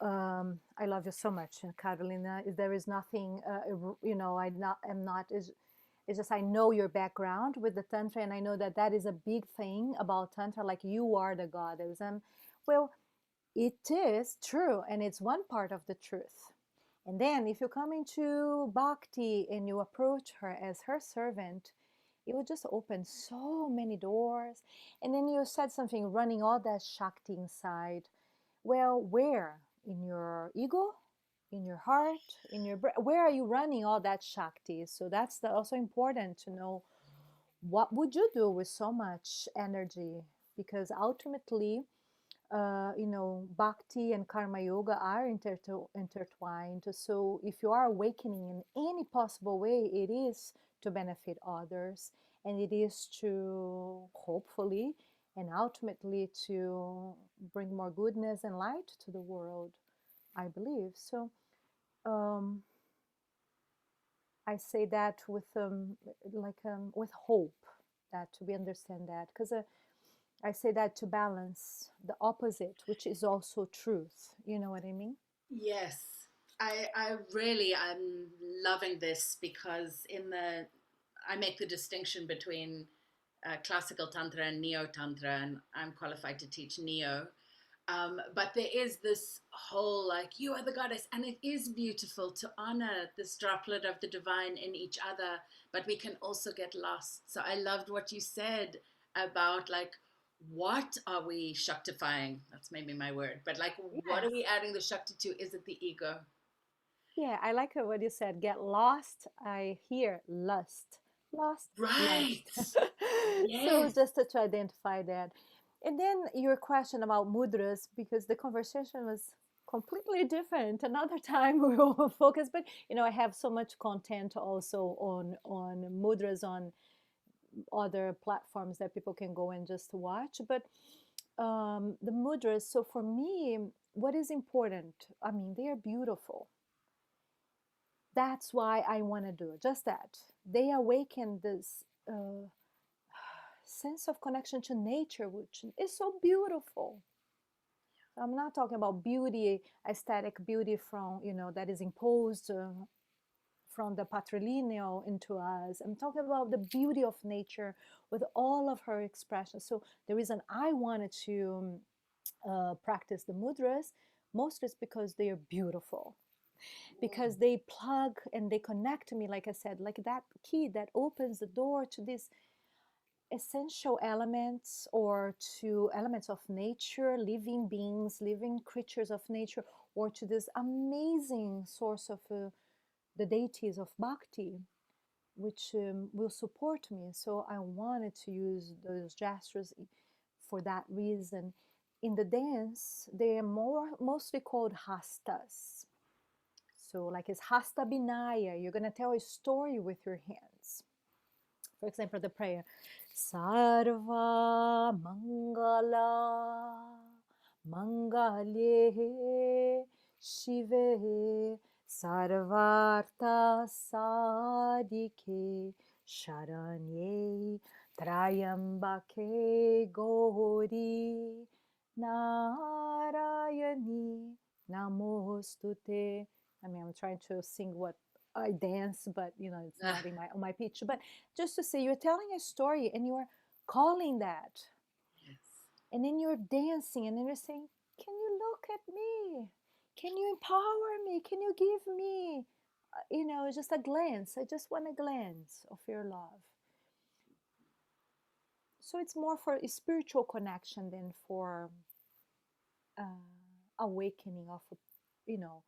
I love you so much, Carolina. There is nothing, I'm not. It's just I know your background with the tantra, and I know that that is a big thing about tantra. Like you are the goddess, and well, it is true, and it's one part of the truth. And then if you come into Bhakti and you approach her as her servant, it will just open so many doors. And then you said something, running all that Shakti inside. Well, where? In your ego? In your heart? In your where are you running all that Shakti? So that's also important to know what would you do with so much energy? Because ultimately, bhakti and karma yoga are intertwined. So if you are awakening in any possible way, it is to benefit others, and it is to hopefully and ultimately to bring more goodness and light to the world, I believe. So um, I say that with hope that we understand that, because I say that to balance the opposite, which is also truth. You know what I mean? Yes. I really I'm loving this because I make the distinction between classical tantra and neo tantra, and I'm qualified to teach neo. But there is this whole like you are the goddess, and it is beautiful to honor this droplet of the divine in each other, but we can also get lost. So I loved what you said about like what are we shaktifying? That's maybe my word, but like what Yes. are we adding the shakti to? Is it the ego? Yeah, I like what you said. Get lost. I hear lust. Lost, Right. lust. So Yes. just to identify that. And then your question about mudras, because the conversation was completely different. Another time we will focus, but I have so much content also on mudras on other platforms that people can go and just watch. But the mudras, so for me, what is important? I mean, they are beautiful. That's why I want to do it. Just that. They awaken this sense of connection to nature, which is so beautiful. I'm not talking about beauty, aesthetic beauty from, that is imposed from the patrilineal into us. I'm talking about the beauty of nature with all of her expressions. So the reason I wanted to practice the mudras most is because they are beautiful, because they plug and they connect me, like I said, like that key that opens the door to these essential elements, or to elements of nature, living beings, living creatures of nature, or to this amazing source of the deities of Bhakti, which will support me. So I wanted to use those gestures for that reason. In the dance, they are mostly called hastas. So, like it's hasta binaya, you're going to tell a story with your hands. For example, the prayer Sarva Mangala Mangalye Shive Sarvartha Sadike Sharanye Trayambake Gauri Narayani Namostute. I mean, I'm trying to sing what I dance, but it's not in my on my pitch. But just to say, you're telling a story and you're calling that, Yes. and then you're dancing, and then you're saying, "Can you look at me? Can you empower me? Can you give me, just a glance? I just want a glance of your love." So it's more for a spiritual connection than for uh, awakening of, you know,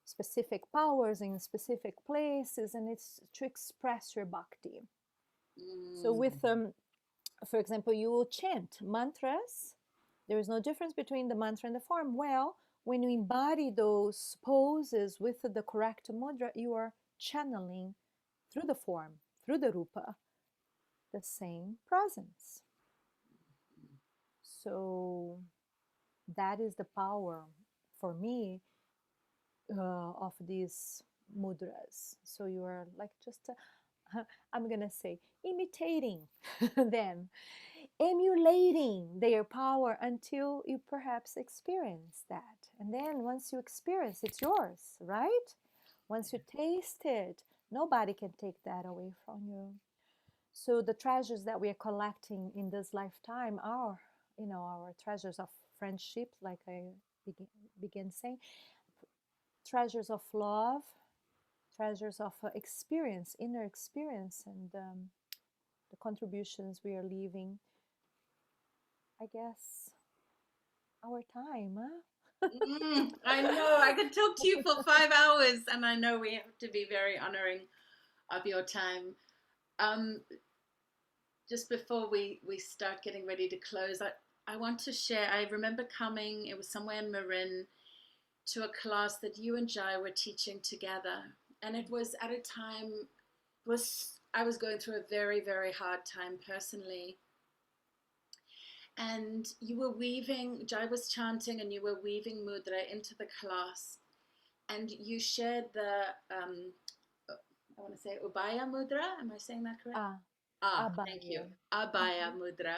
specific powers in specific places, and it's to express your bhakti. So Mm. with for example, you will chant mantras. There is no difference between the mantra and the form. Well, when you embody those poses with the correct mudra, you are channeling through the form, through the rupa, the same presence. So that is the power for me of these mudras. So you are like just, I'm gonna say, imitating them, emulating their power until you perhaps experience that. And then once you experience, it's yours, right? Once you taste it, nobody can take that away from you. So the treasures that we are collecting in this lifetime are, our treasures of friendship, like I began saying, treasures of love, treasures of experience, inner experience, and the contributions we are leaving. I guess our time, huh? I know. I could talk to you for 5 hours, and I know we have to be very honoring of your time. Um, just before we start getting ready to close, I want to share. I remember coming, it was somewhere in Marin, to a class that you and Jai were teaching together. And it was at a time, was I was going through a very, very hard time personally. And you were weaving, Jai was chanting, and you were weaving mudra into the class. And you shared the, I want to say Ubaya Mudra. Am I saying that correct? Ah, Thank you. abaya. Abaya Mm-hmm. Mudra,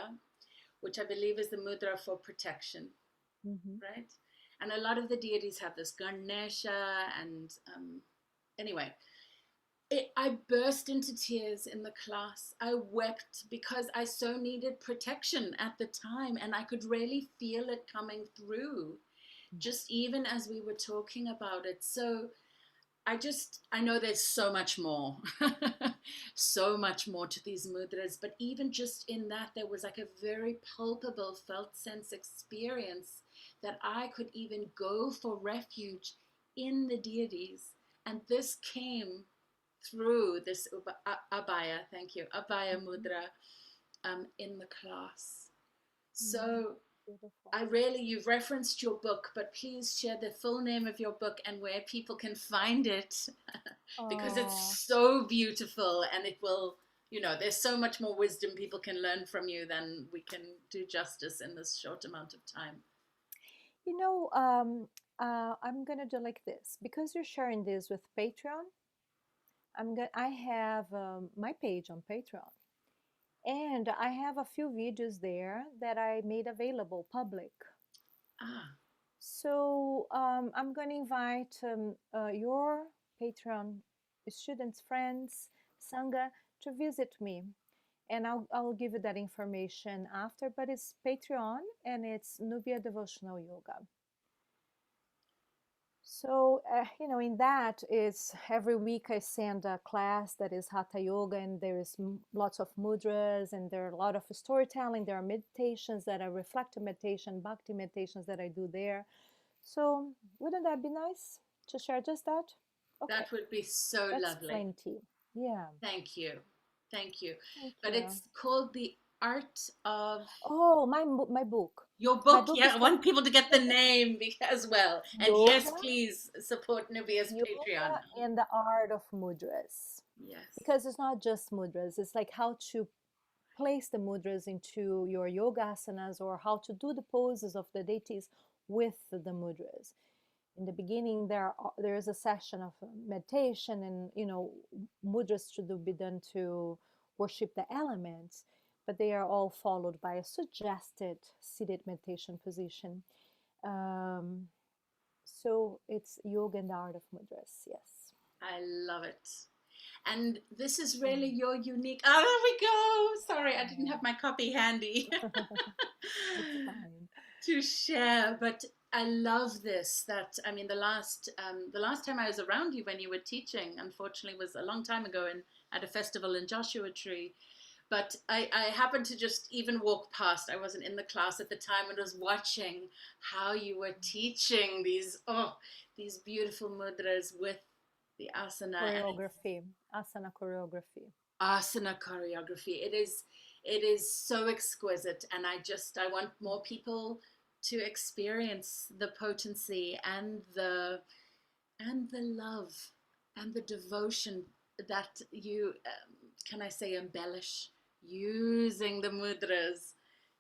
which I believe is the mudra for protection, Mm-hmm. right? And a lot of the deities have this Ganesha, and anyway, I burst into tears in the class. I wept because I so needed protection at the time, and I could really feel it coming through, just even as we were talking about it. So I know there's so much more, so much more to these mudras, but even just in that, there was like a very palpable felt sense experience that I could even go for refuge in the deities. And this came through this abaya, thank you, abaya Mm-hmm. mudra in the class. Mm-hmm. So Beautiful. you've referenced your book, but please share the full name of your book and where people can find it because it's Oh, so beautiful and it will, there's so much more wisdom people can learn from you than we can do justice in this short amount of time. you know, I'm gonna do like this because you're sharing this with Patreon. I have my page on Patreon, and I have a few videos there that I made available public. Ah, So I'm going to invite your Patreon students, friends, Sangha to visit me. And I'll give you that information after, but it's Patreon and it's Nubia Devotional Yoga. So, in that is every week I send a class that is Hatha Yoga, and there is lots of mudras, and there are a lot of storytelling. There are meditations that are reflective meditation, Bhakti meditations that I do there. So, wouldn't that be nice to share just that? Okay, that would be so that's lovely. plenty. Yeah, Thank you. Thank you. thank But you. it's called The Art of Oh, my book. Your My book. book Yeah, is I called want people to get the name as well. And yes, Yoga, please support Nubia's Patreon. Yoga and the Art of Mudras. Yes. Because it's not just mudras, it's like how to place the mudras into your yoga asanas or how to do the poses of the deities with the mudras. In the beginning, there is a session of meditation, and mudras should be done to worship the elements, but they are all followed by a suggested seated meditation position. Um, so it's yoga and the art of mudras. Yes. I love it. And this is really Mm. your unique. Oh, there we go. Sorry, I didn't Oh, have my copy handy it's fine. to share, but I love this. That I mean, the last time I was around you when you were teaching, unfortunately, was a long time ago at a festival in Joshua Tree. But I happened to just even walk past. I wasn't in the class at the time and was watching how you were teaching these beautiful mudras with the asana and Choreography, asana choreography. asana choreography. It is so exquisite, and I want more people to experience the potency and the love and the devotion that you can I say embellish using the mudras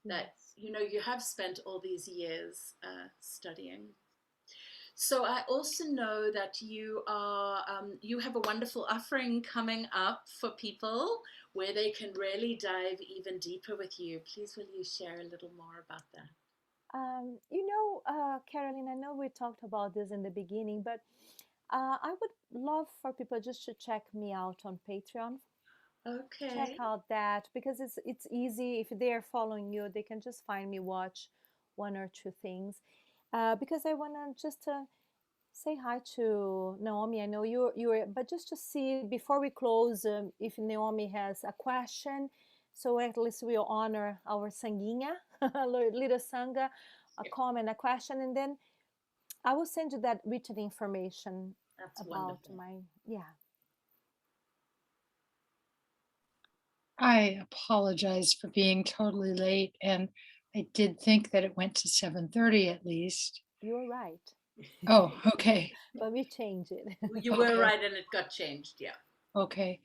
that Yes. you have spent all these years studying. So I also know that you have a wonderful offering coming up for people where they can really dive even deeper with you. Please, will you share a little more about that? Caroline, I know we talked about this in the beginning, but I would love for people just to check me out on Patreon. Check Okay. out that because it's easy. If they're following you, they can just find me, watch one or two things. Because I want to just say hi to Naomi. I know you're, but just to see before we close, if Naomi has a question, so at least we'll honor our sanguinha, little sangha, a comment, a question, and then I will send you that written information That's about wonderful. my, yeah. I apologize for being totally late and I did think that it went to 7:30 at least. You're right. Oh, okay. But we change it. You were right, and it got changed. Yeah. Okay.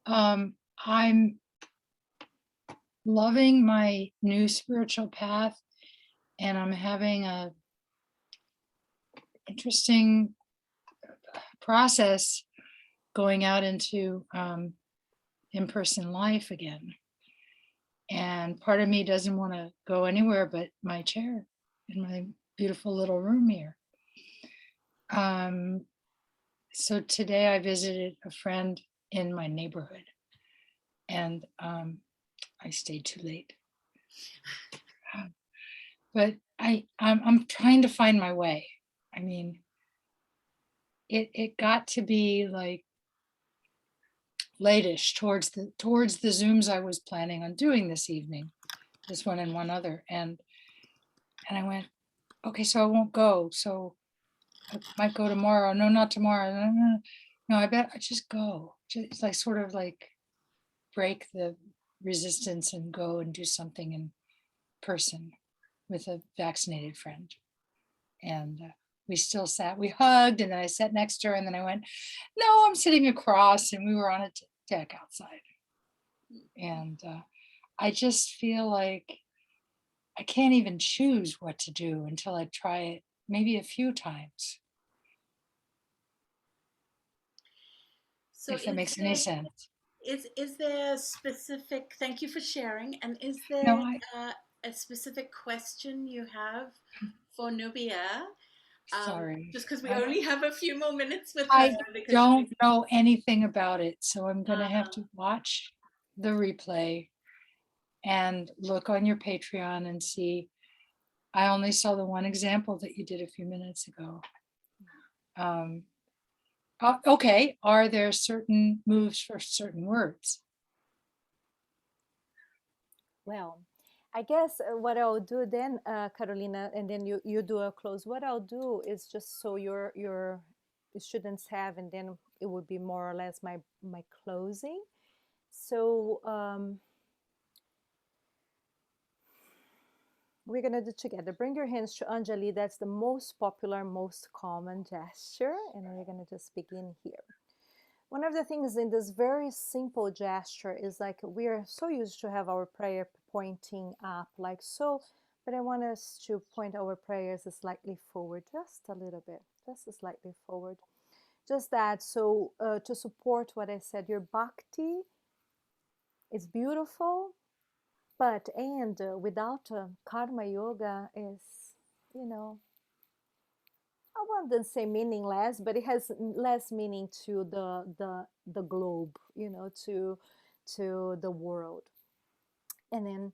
I'm loving my new spiritual path, and I'm having a interesting process going out into in-person life again. And part of me doesn't want to go anywhere but my chair in my beautiful little room here. So today I visited a friend in my neighborhood, and I stayed too late. But I'm trying to find my way. I mean, it got to be like late-ish towards the Zooms I was planning on doing this evening, this one and one other, and I went, okay, so I won't go. So I might go tomorrow. No, not tomorrow. No, no, no, I bet I just go. Just like sort of like break the resistance and go and do something in person with a vaccinated friend. And we still sat, we hugged, and then I sat next to her, and then I went, no, I'm sitting across, and we were on a deck outside. And I just feel like I can't even choose what to do until I try it maybe a few times, So if that makes any sense. is there a specific, thank you for sharing, and is No, there a specific question you have for Nubia? sorry. Just because we only have a few more minutes with her I because don't she's know anything about it, so I'm going to have uh, to watch the replay and look on your Patreon and see. I only saw the one example that you did a few minutes ago. Okay, are there certain moves for certain words? Well, I guess what I'll do then, Carolina, and then you do a close. What I'll do is just so your students have, and then it would be more or less my closing. So we're gonna do together. Bring your hands to Anjali. That's the most popular, most common gesture, and we're gonna just begin here. One of the things in this very simple gesture is like we are so used to have our prayer pointing up like so, but I want us to point our prayers slightly forward, just a little bit, just slightly forward. Just that, so to support what I said, your bhakti is beautiful, but and without karma yoga is, you know, I wouldn't say meaningless, but it has less meaning to the globe, you know, to the world. And then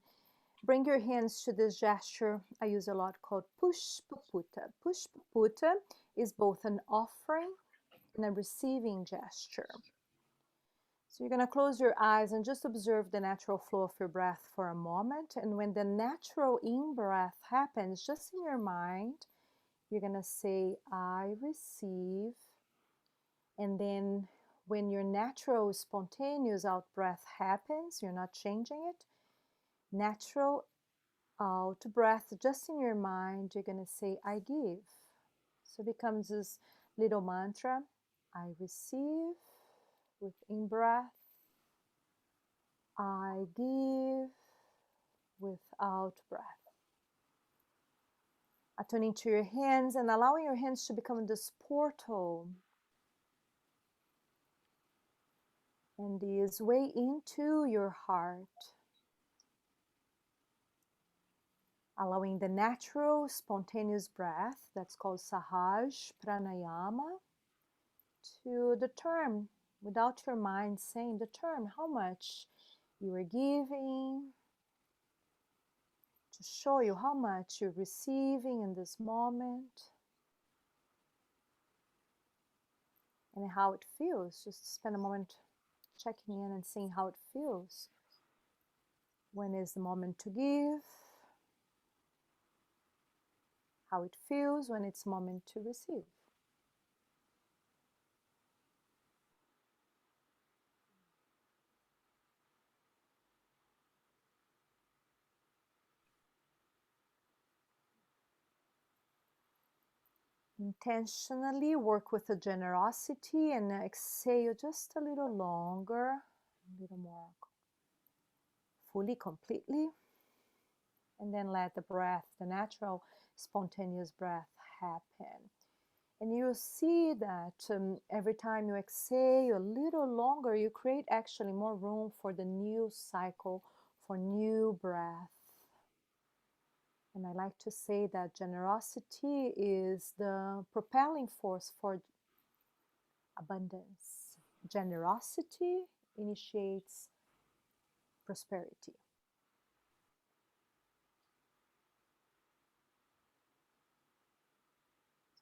bring your hands to this gesture I use a lot called pushpaputa. Pushpaputa is both an offering and a receiving gesture. So you're going to close your eyes and just observe the natural flow of your breath for a moment. And when the natural in-breath happens, just in your mind, you're going to say, I receive. And then when your natural spontaneous out breath happens, you're not changing it. Natural out breath, just in your mind, you're going to say, I give. So it becomes this little mantra. I receive with in breath. I give with out breath. Turning to your hands and allowing your hands to become this portal and this way into your heart. Allowing the natural, spontaneous breath, that's called Sahaj Pranayama, to determine, without your mind saying, determine how much you are giving, to show you how much you're receiving in this moment, and how it feels. Just spend a moment checking in and seeing how it feels. When is the moment to give? How it feels when it's moment to receive. Intentionally work with the generosity and exhale just a little longer, a little more fully, completely. And then let the breath, the natural, spontaneous breath happen. And you'll see that every time you exhale a little longer, you create actually more room for the new cycle, for new breath. And I like to say that generosity is the propelling force for abundance. Generosity initiates prosperity.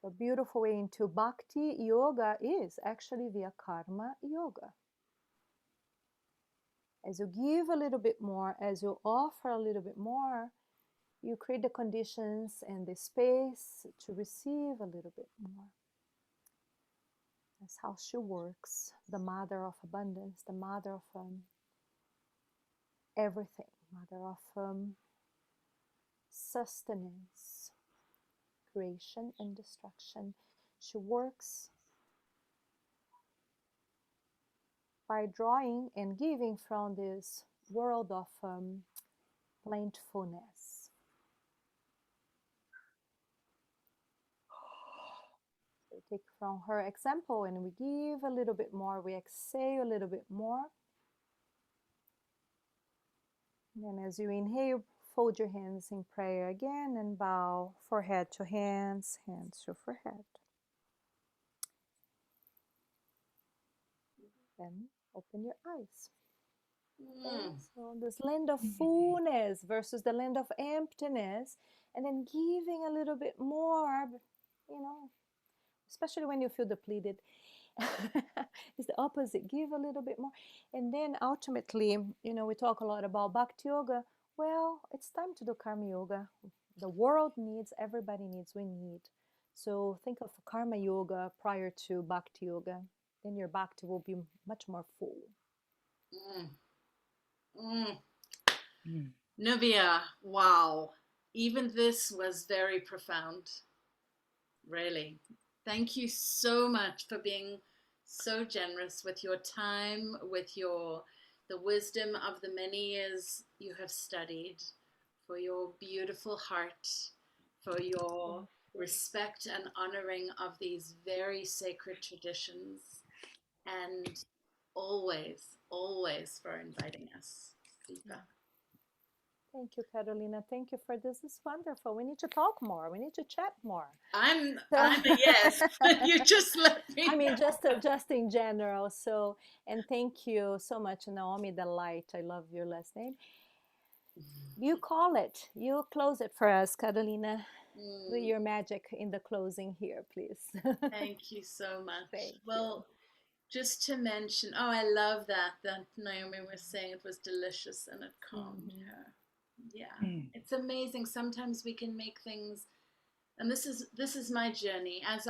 So, a beautiful way into Bhakti yoga is actually via karma yoga. As you give a little bit more, as you offer a little bit more, you create the conditions and the space to receive a little bit more. That's how she works, the mother of abundance, the mother of everything, mother of sustenance, creation and destruction. She works by drawing and giving from this world of plentifulness. So we take from her example and we give a little bit more, we exhale a little bit more. And then as you inhale, fold your hands in prayer again and bow forehead to hands, hands to forehead. Then open your eyes. Okay, so this land of fullness versus the land of emptiness, and then giving a little bit more, especially when you feel depleted. It's the opposite. Give a little bit more. And then ultimately, we talk a lot about Bhakti Yoga. Well, it's time to do Karma Yoga. The world needs, everybody needs, we need. So think of Karma Yoga prior to Bhakti Yoga. Then your Bhakti will be much more full. Nubia, wow. Even this was very profound. Really. Thank you so much for being so generous with your time, with the wisdom of the many years you have studied, for your beautiful heart, for your respect and honoring of these very sacred traditions, and always, always for inviting us deeper. Thank you, Carolina. Thank you for this. It's wonderful. We need to talk more. We need to chat more. I'm a yes. You just let me. I mean, just in general. So, and thank you so much, Naomi Delight. I love your last name. You call it. You close it for us, Carolina. Do your magic in the closing here, please. Thank you so much. Thank you. Just to mention, I love that Naomi was saying it was delicious and it calmed her. Yeah, it's amazing. Sometimes we can make things, and this is my journey. As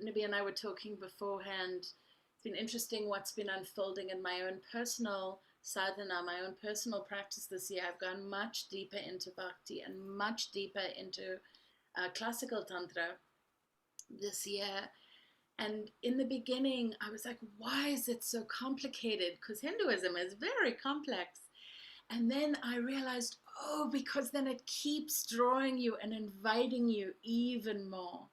Nubia and I were talking beforehand, it's been interesting what's been unfolding in my own personal sadhana, my own personal practice this year. I've gone much deeper into Bhakti and much deeper into classical Tantra this year. And in the beginning, I was like, why is it so complicated? Because Hinduism is very complex. And then I realized, because then it keeps drawing you and inviting you even more.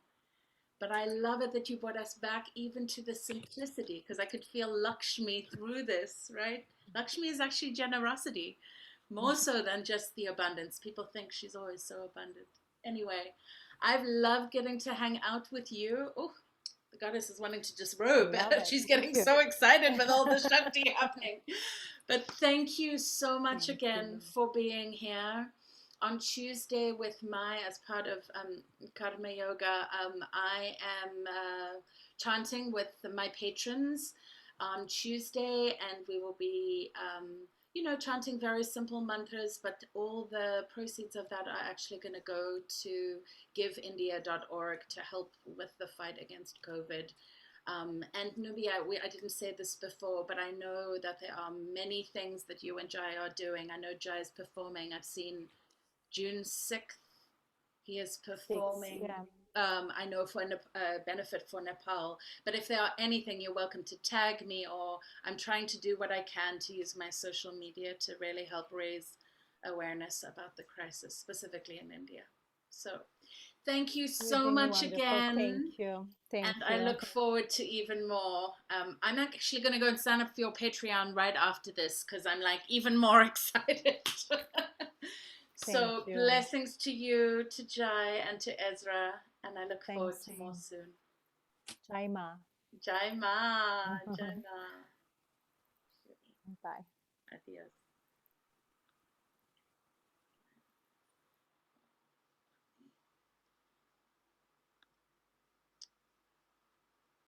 But I love it that you brought us back even to the simplicity, because I could feel Lakshmi through this, right? Lakshmi is actually generosity, more so than just the abundance. People think she's always so abundant. Anyway, I've loved getting to hang out with you. Oh, the goddess is wanting to just robe. She's getting so excited with all the Shakti happening. But thank you so much again for being here. On Tuesday as part of Karma Yoga, I am chanting with my patrons on Tuesday, and we will be, chanting very simple mantras, but all the proceeds of that are actually going to go to giveindia.org to help with the fight against COVID. And Nubia, I didn't say this before, but I know that there are many things that you and Jai are doing. I know Jai is performing. I've seen June 6th, he is performing. I know for benefit for Nepal. But if there are anything, you're welcome to tag me, or I'm trying to do what I can to use my social media to really help raise awareness about the crisis, specifically in India. So thank you You've so been much wonderful. Thank again. you. Thank And I you. look forward to even more. I'm actually going to go and sign up for your Patreon right after this because I'm like even more excited. Thank So you. blessings to you, to Jai, and to Ezra. And I look Thanks, forward to more soon. Jai Ma. Jai Ma. Jai Ma. Bye. Adios.